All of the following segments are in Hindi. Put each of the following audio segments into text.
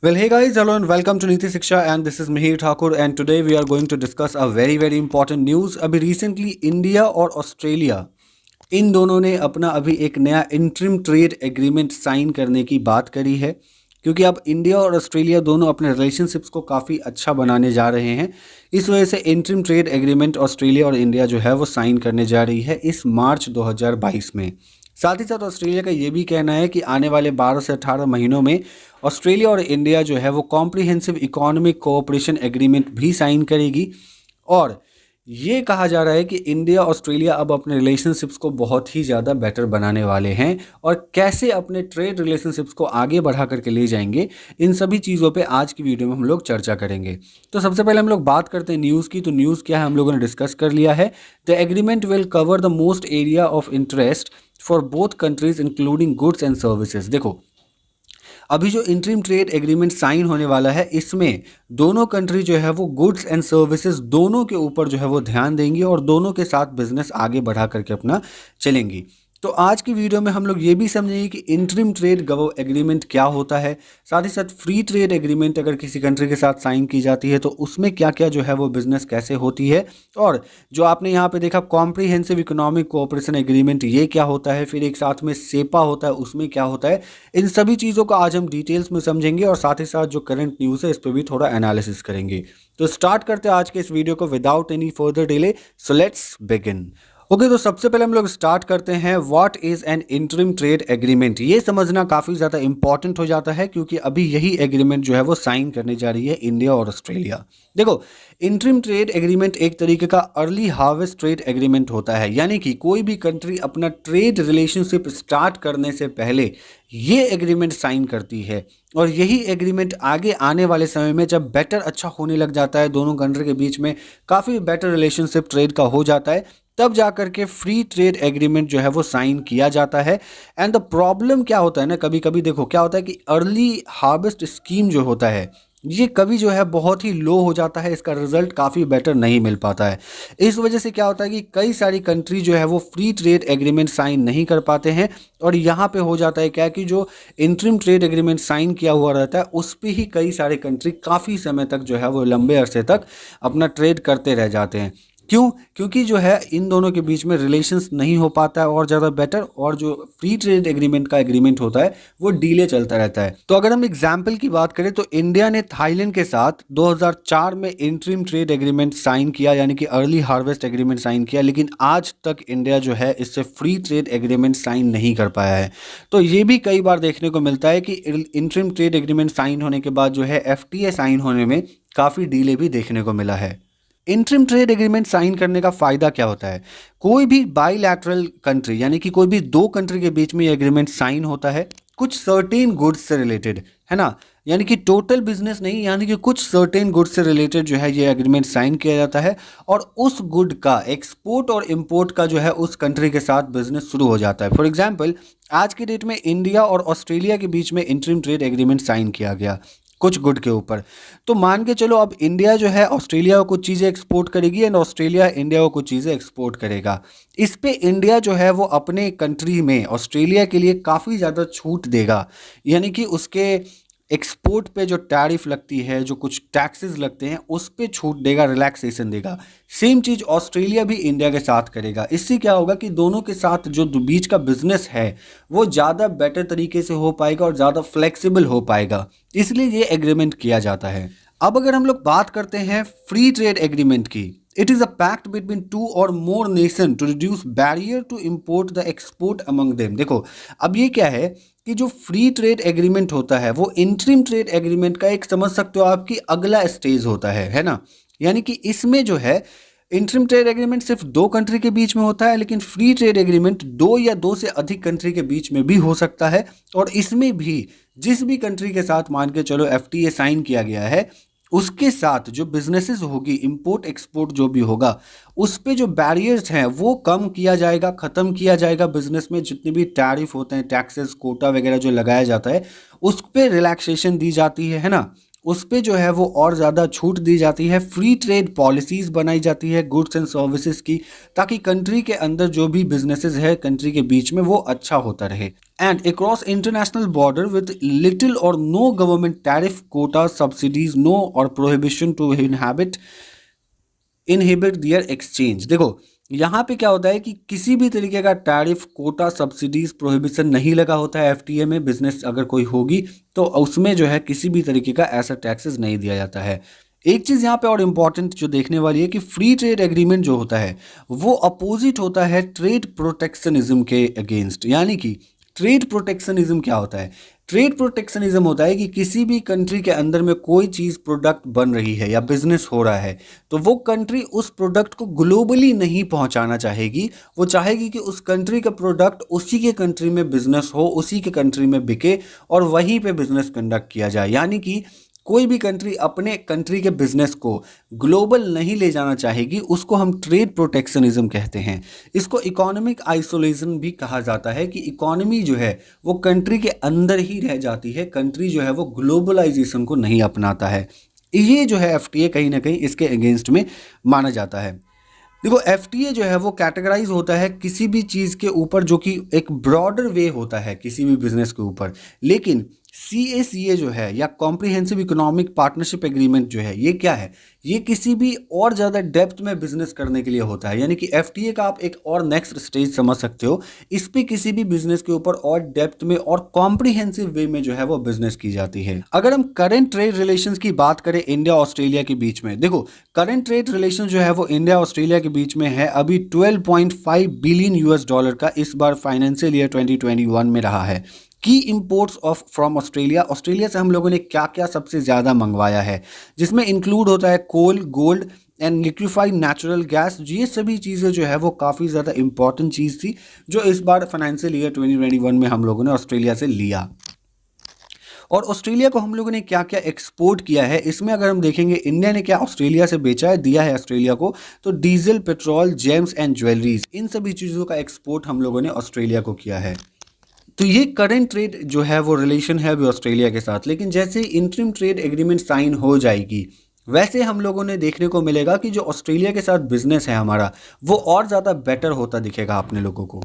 Well, hey guys, hello and welcome to Niti Shiksha, and this is Mihir Thakur, and today we are going to discuss a very important news। अभी रिसेंटली इंडिया और ऑस्ट्रेलिया इन दोनों ने अपना अभी एक नया इंटरिम ट्रेड एग्रीमेंट साइन करने की बात करी है, क्योंकि अब इंडिया और ऑस्ट्रेलिया दोनों अपने रिलेशनशिप्स को काफ़ी अच्छा बनाने जा रहे हैं। इस वजह से इंटरिम ट्रेड एग्रीमेंट ऑस्ट्रेलिया और इंडिया जो है वो साइन करने जा रही है इस मार्च 2022 में। साथ ही साथ ऑस्ट्रेलिया का ये भी कहना है कि आने वाले 12 से 18 महीनों में ऑस्ट्रेलिया और इंडिया जो है वो कॉम्प्रिहेंसिव इकोनॉमिक कोऑपरेशन एग्रीमेंट भी साइन करेगी। और ये कहा जा रहा है कि इंडिया ऑस्ट्रेलिया अब अपने रिलेशनशिप्स को बहुत ही ज़्यादा बेटर बनाने वाले हैं, और कैसे अपने ट्रेड रिलेशनशिप्स को आगे बढ़ा करके ले जाएंगे, इन सभी चीज़ों पे आज की वीडियो में हम लोग चर्चा करेंगे। तो सबसे पहले हम लोग बात करते हैं न्यूज़ की। तो न्यूज़ क्या है हम लोगों ने डिस्कस कर लिया है। The agreement will cover the most area of interest for both countries including goods and services. देखो, अभी जो इंटरिम ट्रेड एग्रीमेंट साइन होने वाला है इसमें दोनों कंट्री जो है वो गुड्स एंड सर्विसेज दोनों के ऊपर जो है वो ध्यान देंगी और दोनों के साथ बिजनेस आगे बढ़ा करके अपना चलेंगी। तो आज की वीडियो में हम लोग ये भी समझेंगे कि इंटरिम ट्रेड एग्रीमेंट क्या होता है, साथ ही साथ फ्री ट्रेड एग्रीमेंट अगर किसी कंट्री के साथ साइन की जाती है तो उसमें क्या क्या जो है वो बिजनेस कैसे होती है, और जो आपने यहाँ पे देखा कॉम्प्रिहेंसिव इकोनॉमिक कोऑपरेशन एग्रीमेंट ये क्या होता है, फिर एक साथ में सेपा होता है उसमें क्या होता है। इन सभी चीज़ों को आज हम डिटेल्स में समझेंगे और साथ ही साथ जो करंट न्यूज़ है इस पर भी थोड़ा एनालिसिस करेंगे। तो स्टार्ट करते हैं आज के इस वीडियो को without any further delay. So let's begin. Okay, तो सबसे पहले हम लोग स्टार्ट करते हैं what is an interim trade agreement. ये समझना काफ़ी ज़्यादा इंपॉर्टेंट हो जाता है, क्योंकि अभी यही एग्रीमेंट जो है वो साइन करने जा रही है इंडिया और ऑस्ट्रेलिया। देखो, इंटरिम ट्रेड एग्रीमेंट एक तरीके का अर्ली हार्वेस्ट ट्रेड एग्रीमेंट होता है, यानी कि कोई भी कंट्री अपना ट्रेड रिलेशनशिप स्टार्ट करने से पहले ये एग्रीमेंट साइन करती है, और यही एग्रीमेंट आगे आने वाले समय में जब बेटर अच्छा होने लग जाता है, दोनों कंट्री के बीच में काफ़ी बेटर रिलेशनशिप ट्रेड का हो जाता है, तब जा करके फ्री ट्रेड एग्रीमेंट जो है वो साइन किया जाता है। एंड द प्रॉब्लम क्या होता है ना, कभी कभी देखो क्या होता है कि अर्ली हार्वेस्ट स्कीम जो होता है ये कभी जो है बहुत ही लो हो जाता है, इसका रिजल्ट काफ़ी बेटर नहीं मिल पाता है। इस वजह से क्या होता है कि कई सारी कंट्री जो है वो फ्री ट्रेड एग्रीमेंट साइन नहीं कर पाते हैं, और यहाँ पे हो जाता है क्या कि जो इंटरिम ट्रेड एग्रीमेंट साइन किया हुआ रहता है उस पर ही कई सारे कंट्री काफ़ी समय तक जो है वो लंबे अरसे तक अपना ट्रेड करते रह जाते हैं। क्यों? क्योंकि जो है इन दोनों के बीच में रिलेशंस नहीं हो पाता है और ज़्यादा बेटर, और जो फ्री ट्रेड एग्रीमेंट का एग्रीमेंट होता है वो डिले चलता रहता है। तो अगर हम एग्जाम्पल की बात करें तो इंडिया ने थाईलैंड के साथ 2004 में इंटरिम ट्रेड एग्रीमेंट साइन किया, यानी कि अर्ली हार्वेस्ट एग्रीमेंट साइन किया, लेकिन आज तक इंडिया जो है इससे फ्री ट्रेड एग्रीमेंट साइन नहीं कर पाया है। तो ये भी कई बार देखने को मिलता है कि इंटरिम ट्रेड एग्रीमेंट साइन होने के बाद जो है FTA साइन होने में काफ़ी डिले भी देखने को मिला है। इंटरिम ट्रेड एग्रीमेंट साइन करने का फ़ायदा क्या होता है? कोई भी बाईलैटरल कंट्री, यानी कि कोई भी दो कंट्री के बीच में ये एग्रीमेंट साइन होता है कुछ सर्टेन गुड्स से रिलेटेड, है ना, यानी कि टोटल बिजनेस नहीं, यानी कि कुछ सर्टेन गुड्स से रिलेटेड जो है ये एग्रीमेंट साइन किया जाता है, और उस गुड का एक्सपोर्ट और इंपोर्ट का जो है उस कंट्री के साथ बिजनेस शुरू हो जाता है। फॉर एग्जांपल, आज के डेट में इंडिया और ऑस्ट्रेलिया के बीच में इंटरिम ट्रेड एग्रीमेंट साइन किया गया कुछ गुड के ऊपर। तो मान के चलो अब इंडिया जो है ऑस्ट्रेलिया को कुछ चीज़ें एक्सपोर्ट करेगी एंड ऑस्ट्रेलिया इंडिया को कुछ चीज़ें एक्सपोर्ट करेगा। इस पे इंडिया जो है वो अपने कंट्री में ऑस्ट्रेलिया के लिए काफ़ी ज़्यादा छूट देगा, यानी कि उसके एक्सपोर्ट पे जो टैरिफ लगती है, जो कुछ टैक्सेस लगते हैं उस पे छूट देगा, रिलैक्सेशन देगा। सेम चीज़ ऑस्ट्रेलिया भी इंडिया के साथ करेगा। इससे क्या होगा कि दोनों के साथ जो बीच का बिजनेस है वो ज़्यादा बेटर तरीके से हो पाएगा और ज़्यादा फ्लेक्सिबल हो पाएगा, इसलिए ये एग्रीमेंट किया जाता है। अब अगर हम लोग बात करते हैं फ्री ट्रेड एग्रीमेंट की, it is a pact between two or more nation to reduce barrier to import the export among them. देखो, अब ये क्या है कि जो फ्री ट्रेड एग्रीमेंट होता है वो इंटरिम ट्रेड एग्रीमेंट का एक समझ सकते हो आपकी अगला स्टेज होता है ना, यानी कि इसमें जो है इंटरिम ट्रेड एग्रीमेंट सिर्फ दो कंट्री के बीच में होता है, लेकिन फ्री ट्रेड एग्रीमेंट दो या दो से अधिक कंट्री के बीच में भी हो सकता है, और इसमें भी जिस भी कंट्री के साथ मान के चलो FTA साइन किया गया है उसके साथ जो बिजनेसेस होगी, इंपोर्ट एक्सपोर्ट जो भी होगा, उस पे जो बैरियर्स हैं वो कम किया जाएगा, ख़त्म किया जाएगा। बिजनेस में जितने भी टैरिफ होते हैं, टैक्सेस, कोटा वगैरह जो लगाया जाता है उस पे रिलैक्सेशन दी जाती है ना। उस पे जो है वो और ज़्यादा छूट दी जाती है, फ्री ट्रेड पॉलिसीज़ बनाई जाती है गुड्स एंड सर्विसेज की, ताकि कंट्री के अंदर जो भी बिजनेसेस है कंट्री के बीच में वो अच्छा होता रहे। And across international border with little or no government tariff quota subsidies no or prohibition to inhibit their exchange. देखो यहाँ पे क्या होता है कि किसी भी तरीके का टैरिफ कोटा सब्सिडीज प्रोहिबिशन नहीं लगा होता है। एफटीए में बिजनेस अगर कोई होगी तो उसमें जो है किसी भी तरीके का ऐसा टैक्सेस नहीं दिया जाता है। एक चीज़ यहाँ पे और इम्पॉर्टेंट जो देखने वाली है कि फ्री ट्रेड एग्रीमेंट जो होता है वो अपोजिट होता है ट्रेड प्रोटेक्शनिज्म के अगेंस्ट। यानी कि ट्रेड प्रोटेक्शनिज्म क्या होता है? ट्रेड प्रोटेक्शनिज्म होता है कि किसी भी कंट्री के अंदर में कोई चीज़ प्रोडक्ट बन रही है या बिजनेस हो रहा है तो वो कंट्री उस प्रोडक्ट को ग्लोबली नहीं पहुंचाना चाहेगी। वो चाहेगी कि उस कंट्री का प्रोडक्ट उसी के कंट्री में बिजनेस हो, उसी के कंट्री में बिके और वहीं पे बिजनेस कंडक्ट किया जाए। यानी कि कोई भी कंट्री अपने कंट्री के बिजनेस को ग्लोबल नहीं ले जाना चाहेगी, उसको हम ट्रेड प्रोटेक्शनिज्म कहते हैं। इसको इकोनॉमिक आइसोलेशन भी कहा जाता है कि इकोनॉमी जो है वो कंट्री के अंदर ही रह जाती है, कंट्री जो है वो ग्लोबलाइजेशन को नहीं अपनाता है। ये जो है एफटीए कहीं ना कहीं इसके अगेंस्ट में माना जाता है। देखो एफटीए जो है वो कैटेगराइज होता है किसी भी चीज़ के ऊपर जो कि एक ब्रॉडर वे होता है किसी भी बिजनेस के ऊपर। लेकिन सीएसीए जो है या कॉम्प्रिहेंसिव इकोनॉमिक पार्टनरशिप एग्रीमेंट जो है ये क्या है? ये किसी भी और ज़्यादा डेप्थ में बिजनेस करने के लिए होता है। यानी कि एफटीए का आप एक और नेक्स्ट स्टेज समझ सकते हो। इस पे किसी भी बिजनेस के ऊपर और डेप्थ में और कॉम्प्रिहेंसिव वे में जो है वो बिजनेस की जाती है। अगर हम करंट ट्रेड रिलेशंस की बात करें इंडिया ऑस्ट्रेलिया के बीच में, देखो करंट ट्रेड रिलेशन जो है वो इंडिया ऑस्ट्रेलिया के बीच में है अभी 12.5 बिलियन यूएस डॉलर का इस बार फाइनेंशियल ईयर 2021 में रहा है। की imports of from Australia, Australia से हम लोगों ने क्या क्या सबसे ज़्यादा मंगवाया है, जिसमें इंक्लूड होता है coal, gold and liquefied natural gas. ये सभी चीज़ें जो है वो काफ़ी ज़्यादा इंपॉर्टेंट चीज़ थी जो इस बार फाइनेंशियल ईयर 2021 में हम लोगों ने ऑस्ट्रेलिया से लिया। और ऑस्ट्रेलिया को हम लोगों ने क्या क्या एक्सपोर्ट किया है, इसमें अगर हम देखेंगे इंडिया ने क्या ऑस्ट्रेलिया से बेचा है, दिया है ऑस्ट्रेलिया को, तो diesel, petrol, gems and jewelleries, इन सभी चीज़ों का एक्सपोर्ट हम लोगों ने ऑस्ट्रेलिया को किया है। तो ये करंट ट्रेड जो है वो रिलेशन है अभी ऑस्ट्रेलिया के साथ। लेकिन जैसे इंटरिम ट्रेड एग्रीमेंट साइन हो जाएगी वैसे हम लोगों ने देखने को मिलेगा कि जो ऑस्ट्रेलिया के साथ बिजनेस है हमारा वो और ज़्यादा बेटर होता दिखेगा अपने लोगों को।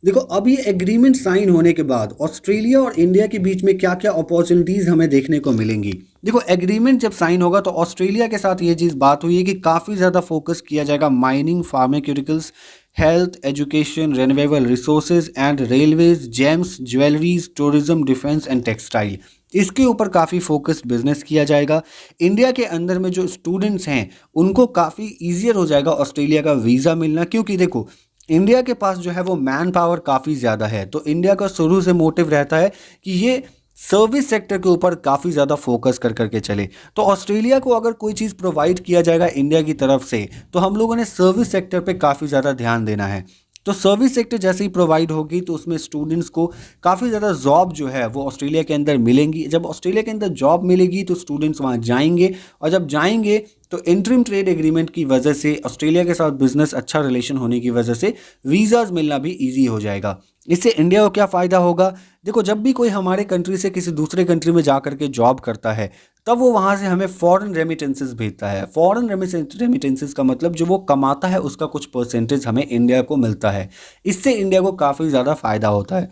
देखो अब ये एग्रीमेंट साइन होने के बाद ऑस्ट्रेलिया और इंडिया के बीच में क्या क्या अपॉर्चुनिटीज़ हमें देखने को मिलेंगी। देखो एग्रीमेंट जब साइन होगा तो ऑस्ट्रेलिया के साथ ये चीज़ बात हुई है कि काफ़ी ज़्यादा फोकस किया जाएगा mining, pharmaceuticals, health, education, renewable resources and railways, James, jewelleries, tourism, defence and textile, इसके ऊपर काफ़ी फोकस्ड बिजनेस किया जाएगा। इंडिया के अंदर में जो स्टूडेंट्स हैं उनको काफ़ी ईजियर हो जाएगा ऑस्ट्रेलिया का वीज़ा मिलना, क्योंकि देखो इंडिया के पास जो है वो मैन पावर काफ़ी ज़्यादा है। तो इंडिया का शुरू से मोटिव रहता है कि ये सर्विस सेक्टर के ऊपर काफ़ी ज़्यादा फोकस कर करके चले। तो ऑस्ट्रेलिया को अगर कोई चीज़ प्रोवाइड किया जाएगा इंडिया की तरफ से तो हम लोगों ने सर्विस सेक्टर पे काफ़ी ज़्यादा ध्यान देना है। तो सर्विस सेक्टर जैसे ही प्रोवाइड होगी तो उसमें स्टूडेंट्स को काफ़ी ज़्यादा जॉब जो है वो ऑस्ट्रेलिया के अंदर मिलेंगी। जब ऑस्ट्रेलिया के अंदर जॉब मिलेगी तो स्टूडेंट्स वहाँ जाएंगे, और जब जाएंगे तो इंटरिम ट्रेड एग्रीमेंट की वजह से ऑस्ट्रेलिया के साथ बिजनेस अच्छा रिलेशन होने की वजह से वीज़ाज़ मिलना भी ईजी हो जाएगा। इससे इंडिया को क्या फ़ायदा होगा? देखो जब भी कोई हमारे कंट्री से किसी दूसरे कंट्री में जा करके जॉब करता है तब वो वहाँ से हमें फॉरेन रेमिटेंसेस भेजता है। फॉरेन रेमिटेंसेस का मतलब जो वो कमाता है उसका कुछ परसेंटेज हमें इंडिया को मिलता है। इससे इंडिया को काफ़ी ज़्यादा फ़ायदा होता है।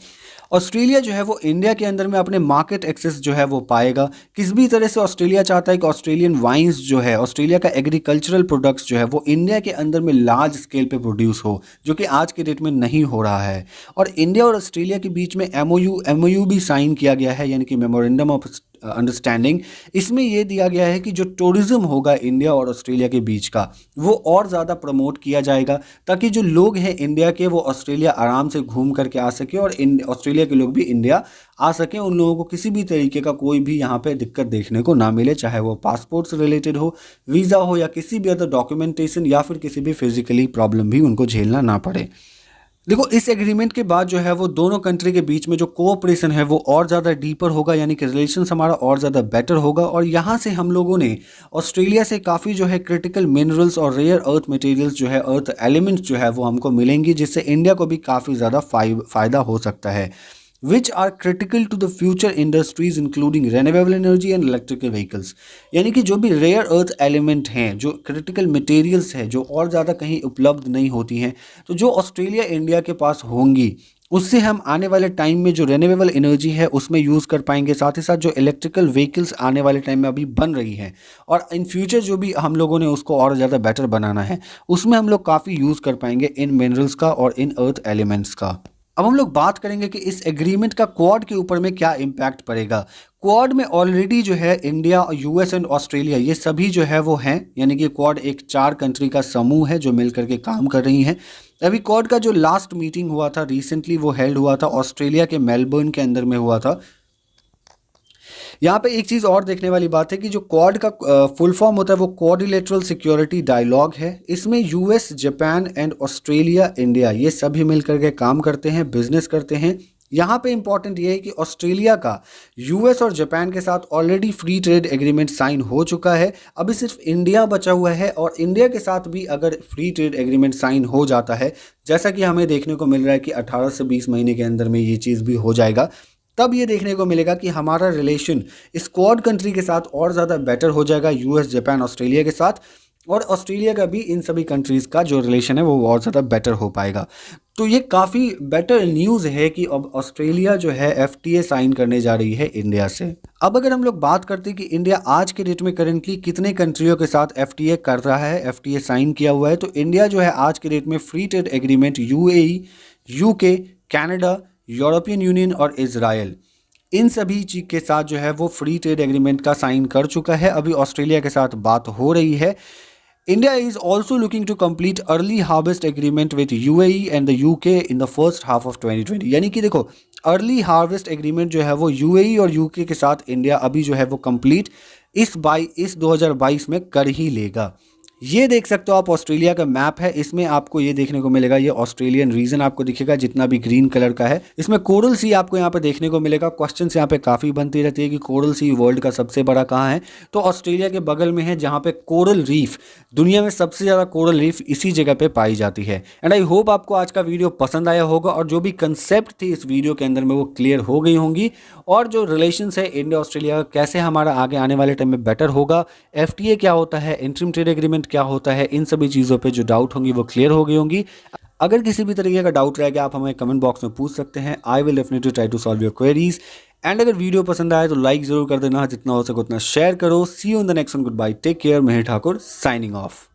ऑस्ट्रेलिया जो है वो इंडिया के अंदर में अपने मार्केट एक्सेस जो है वो पाएगा। किस भी तरह से ऑस्ट्रेलिया चाहता है कि ऑस्ट्रेलियन वाइन्स जो है, ऑस्ट्रेलिया का एग्रीकल्चरल प्रोडक्ट्स जो है वो इंडिया के अंदर में लार्ज स्केल पे प्रोड्यूस हो, जो कि आज के डेट में नहीं हो रहा है। और इंडिया और ऑस्ट्रेलिया के बीच में एमओयू भी साइन किया गया है, यानी कि मेमोरेंडम ऑफ अंडरस्टैंडिंग। इसमें यह दिया गया है कि जो टूरिज्म होगा इंडिया और ऑस्ट्रेलिया के बीच का वो और ज़्यादा प्रमोट किया जाएगा, ताकि जो लोग हैं इंडिया के वो ऑस्ट्रेलिया आराम से घूम करके आ सके और ऑस्ट्रेलिया के लोग भी इंडिया आ सकें। उन लोगों को किसी भी तरीके का कोई भी यहाँ पे दिक्कत देखने को ना मिले, चाहे वो पासपोर्ट से रिलेटेड हो, वीज़ा हो, या किसी भी अदर डॉक्यूमेंटेशन या फिर किसी भी फिजिकली प्रॉब्लम भी उनको झेलना ना पड़े। देखो इस एग्रीमेंट के बाद जो है वो दोनों कंट्री के बीच में जो कोऑपरेशन है वो और ज़्यादा डीपर होगा, यानी कि रिलेशंस हमारा और ज़्यादा बेटर होगा। और यहाँ से हम लोगों ने ऑस्ट्रेलिया से काफ़ी जो है क्रिटिकल मिनरल्स और रेयर अर्थ मटेरियल्स जो है, अर्थ एलिमेंट्स जो है वो हमको मिलेंगी, जिससे इंडिया को भी काफ़ी ज़्यादा फ़ायदा हो सकता है। Which are critical to the future industries including renewable energy and electrical vehicles. यानी कि जो भी रेयर अर्थ एलिमेंट हैं, जो क्रिटिकल मटेरियल्स हैं, जो और ज़्यादा कहीं उपलब्ध नहीं होती हैं, तो जो ऑस्ट्रेलिया इंडिया के पास होंगी उससे हम आने वाले टाइम में जो रेन्यूएबल एनर्जी है उसमें यूज़ कर पाएंगे। साथ ही साथ जो इलेक्ट्रिकल व्हीकल्स आने वाले टाइम में अभी बन रही हैं और इन फ्यूचर जो भी हम लोगों ने उसको और ज़्यादा बेटर बनाना है, उसमें हम लोग काफ़ी यूज़ कर पाएंगे इन मिनरल्स का और इन अर्थ एलिमेंट्स का। अब हम लोग बात करेंगे कि इस एग्रीमेंट का क्वाड के ऊपर में क्या इम्पैक्ट पड़ेगा। क्वाड में ऑलरेडी जो है इंडिया, यूएस एंड ऑस्ट्रेलिया ये सभी जो है वो हैं, यानी कि क्वाड एक 4 कंट्री का समूह है जो मिलकर के काम कर रही हैं। अभी क्वाड का जो लास्ट मीटिंग हुआ था रिसेंटली, वो हेल्ड हुआ था ऑस्ट्रेलिया के मेलबर्न के अंदर में हुआ था। यहाँ पे एक चीज़ और देखने वाली बात है कि जो क्वाड का फुल फॉर्म होता है वो क्वाड्रिलेटरल सिक्योरिटी डायलॉग है। इसमें US, Japan and Australia, India ये सभी मिलकर के काम करते हैं, बिजनेस करते हैं। यहाँ पे इंपॉर्टेंट ये है कि ऑस्ट्रेलिया का यूएस और जापान के साथ already free trade agreement sign हो चुका है। अभी सिर्फ इंडिया बचा हुआ है और इंडिया के साथ भी अगर फ्री ट्रेड एग्रीमेंट साइन हो जाता है, जैसा कि हमें देखने को मिल रहा है कि 18 से 20 महीने के अंदर में ये चीज़ भी हो जाएगा, तब ये देखने को मिलेगा कि हमारा रिलेशन इस क्वाड कंट्री के साथ और ज़्यादा बेटर हो जाएगा, यूएस, जापान, ऑस्ट्रेलिया के साथ। और ऑस्ट्रेलिया का भी इन सभी कंट्रीज़ का जो रिलेशन है वो और ज़्यादा बेटर हो पाएगा। तो ये काफ़ी बेटर न्यूज़ है कि अब ऑस्ट्रेलिया जो है एफटीए साइन करने जा रही है इंडिया से। अब अगर हम लोग बात करते हैं कि इंडिया आज के डेट में करेंटली कितने कंट्रियों के साथ एफटीए कर रहा है, एफटीए साइन किया हुआ है, तो इंडिया जो है आज के डेट में free trade agreement UAE, UK, Canada, European union और इजराइल, इन सभी चीज़ के साथ जो है वो फ्री ट्रेड एग्रीमेंट का साइन कर चुका है। अभी ऑस्ट्रेलिया के साथ बात हो रही है। India is also looking to complete early harvest agreement with UAE and the UK in the first half of 2020। यानी कि देखो, अर्ली हार्वेस्ट एग्रीमेंट जो है वो यूएई और यूके के साथ इंडिया अभी जो है वो कंप्लीट इस 2022 में कर ही लेगा। ये देख सकते हो आप, ऑस्ट्रेलिया का मैप है, इसमें आपको ये देखने को मिलेगा, ये ऑस्ट्रेलियन रीजन आपको दिखेगा जितना भी ग्रीन कलर का है। इसमें कोरल सी आपको यहाँ पे देखने को मिलेगा। क्वेश्चंस यहाँ पे काफ़ी बनती रहती है कि कोरल सी वर्ल्ड का सबसे बड़ा कहाँ है, तो ऑस्ट्रेलिया के बगल में है, जहाँ पे कोरल रीफ, दुनिया में सबसे ज़्यादा कोरल रीफ इसी जगह पे पाई जाती है। एंड आई होप आपको आज का वीडियो पसंद आया होगा और जो भी कंसेप्ट थी इस वीडियो के अंदर में वो क्लियर हो गई होंगी, और जो रिलेशंस है इंडिया ऑस्ट्रेलिया का कैसे हमारा आगे आने वाले टाइम में बेटर होगा, एफटीए क्या होता है, इंटरिम ट्रेड एग्रीमेंट क्या होता है, इन सभी चीज़ों पे जो डाउट होंगी वो क्लियर हो गई होंगी। अगर किसी भी तरीके का डाउट रहेगा आप हमें कमेंट बॉक्स में पूछ सकते हैं। I will definitely try to solve your queries. And अगर वीडियो पसंद आए तो लाइक जरूर कर देना, जितना हो सके उतना शेयर करो। See you in the next one, good bye, take care. Mahesh Thakur signing of.